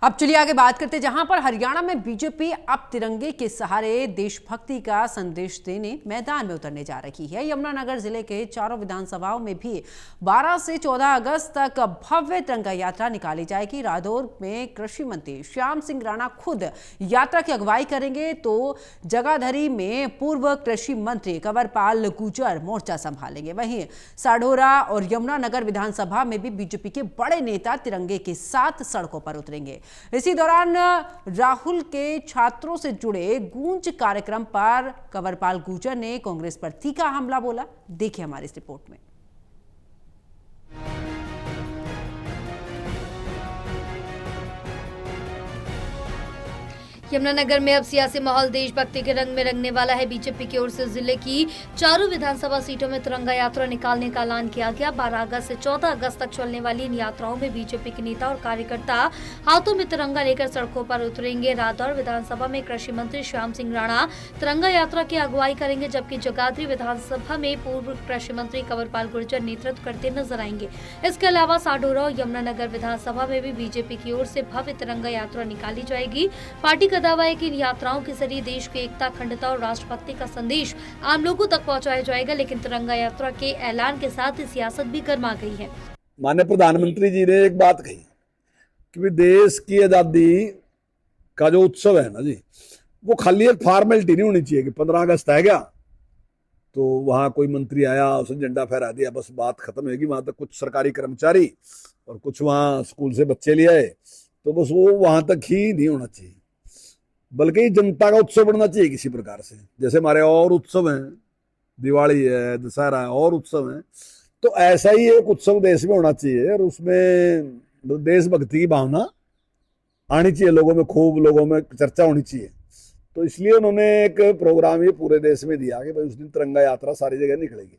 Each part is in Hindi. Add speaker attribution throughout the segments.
Speaker 1: अब चलिए आगे बात करते हैं, जहां पर हरियाणा में बीजेपी अब तिरंगे के सहारे देशभक्ति का संदेश देने मैदान में उतरने जा रही है। यमुनानगर जिले के चारों विधानसभाओं में भी 12 से 14 अगस्त तक भव्य तिरंगा यात्रा निकाली जाएगी। रादौर में कृषि मंत्री श्याम सिंह राणा खुद यात्रा की अगुवाई करेंगे, तो जगाधरी में पूर्व कृषि मंत्री कंवरपाल गुर्जर मोर्चा संभालेंगे। वहीं साढौरा और यमुनानगर विधानसभा में भी बीजेपी के बड़े नेता तिरंगे के साथ सड़कों पर उतरेंगे। इसी दौरान राहुल के छात्रों से जुड़े गूंज कार्यक्रम पर कंवरपाल गुर्जर ने कांग्रेस पर तीखा हमला बोला। देखिए हमारी इस रिपोर्ट में।
Speaker 2: यमुनानगर में अब सियासी माहौल देशभक्ति के रंग में रंगने वाला है। बीजेपी की ओर से जिले की चारों विधानसभा सीटों में तिरंगा यात्रा निकालने का ऐलान किया गया। 12 अगस्त से 14 अगस्त तक चलने वाली इन यात्राओं में बीजेपी के नेता और कार्यकर्ता हाथों में तिरंगा लेकर सड़कों पर उतरेंगे। रादौर विधानसभा में कृषि मंत्री श्याम सिंह राणा तिरंगा यात्रा की अगुवाई करेंगे, जबकि जगाधरी विधानसभा में पूर्व कृषि मंत्री कंवरपाल गुर्जर नेतृत्व करते नजर आएंगे। इसके अलावा साढौरा और यमुनानगर विधानसभा में भी बीजेपी की ओर से भव्य तिरंगा यात्रा निकाली जाएगी। पार्टी का दावा है कि इन यात्राओं के जरिए देश की एकता, अखंडता और राष्ट्रभक्ति का संदेश आम लोगों तक पहुंचाया जाएगा। लेकिन तिरंगा यात्रा के ऐलान के साथ ही सियासत भी गर्मा गई है।
Speaker 3: माननीय प्रधानमंत्री जी ने एक बात कही कि देश की आजादी का जो उत्सव है ना जी, वो खाली एक फॉर्मेलिटी नहीं होनी चाहिए कि 15 अगस्त है क्या तो वहां कोई मंत्री आया उसने झंडा फहरा दिया बस बात खत्म होगी। वहां तक कुछ सरकारी कर्मचारी और कुछ वहां स्कूल से बच्चे ले आए तो बस वो वहां तक ही नहीं होना चाहिए, बल्कि जनता का उत्सव बनना चाहिए किसी प्रकार से। जैसे हमारे और उत्सव हैं, दिवाली है, दशहरा है, और उत्सव हैं, तो ऐसा ही एक उत्सव देश में होना चाहिए और उसमें देशभक्ति की भावना आनी चाहिए लोगों में, खूब लोगों में चर्चा होनी चाहिए। तो इसलिए उन्होंने एक प्रोग्राम ये पूरे देश में दिया कि भाई उस दिन तिरंगा यात्रा सारी जगह निकलेगी।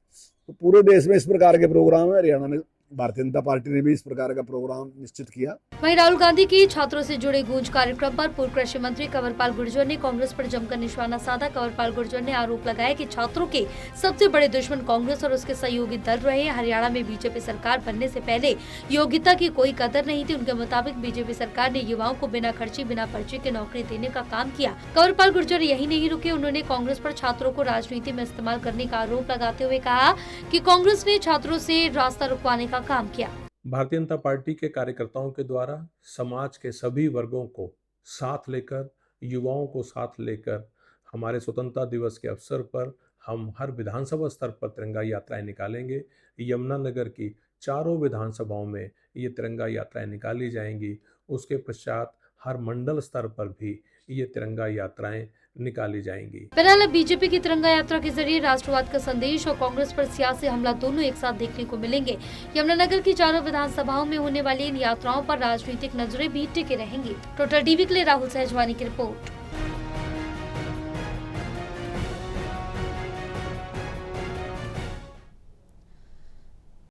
Speaker 3: तो पूरे देश में इस प्रकार के प्रोग्राम है। हरियाणा ने, भारतीय जनता पार्टी ने भी इस प्रकार का प्रोग्राम निश्चित किया।
Speaker 2: वहीं राहुल गांधी की छात्रों से जुड़े गूंज कार्यक्रम पर पूर्व कृषि मंत्री कंवरपाल गुर्जर ने कांग्रेस पर जमकर निशाना साधा। कंवरपाल गुर्जर ने आरोप लगाया कि छात्रों के सबसे बड़े दुश्मन कांग्रेस और उसके सहयोगी दल रहे हैं। हरियाणा में बीजेपी सरकार बनने से पहले योग्यता की कोई कदर नहीं थी। उनके मुताबिक बीजेपी सरकार ने युवाओं को बिना खर्ची, बिना पर्ची के नौकरी देने का काम किया। कंवरपाल गुर्जर यही नहीं रुके, उन्होंने कांग्रेस पर छात्रों को राजनीति में इस्तेमाल करने का आरोप लगाते हुए कहा कि कांग्रेस ने छात्रों से रास्ता रुकवाने का काम किया।
Speaker 4: भारतीय जनता पार्टी के कार्यकर्ताओं के द्वारा समाज के सभी वर्गों को साथ लेकर, युवाओं को साथ लेकर हमारे स्वतंत्रता दिवस के अवसर पर हम हर विधानसभा स्तर पर तिरंगा यात्राएं निकालेंगे। यमुनानगर की चारों विधानसभाओं में ये तिरंगा यात्राएं निकाली जाएंगी। उसके पश्चात हर मंडल स्तर पर भी ये तिरंगा यात्राएं निकाली जाएंगी।
Speaker 2: फिलहाल बीजेपी की तिरंगा यात्रा के जरिए राष्ट्रवाद का संदेश और कांग्रेस पर सियासी हमला दोनों एक साथ देखने को मिलेंगे। यमुनानगर की चारों विधानसभाओं में होने वाली इन यात्राओं पर राजनीतिक नजरें भी टिके रहेंगी। टोटल टीवी के लिए राहुल सहजवानी की रिपोर्ट।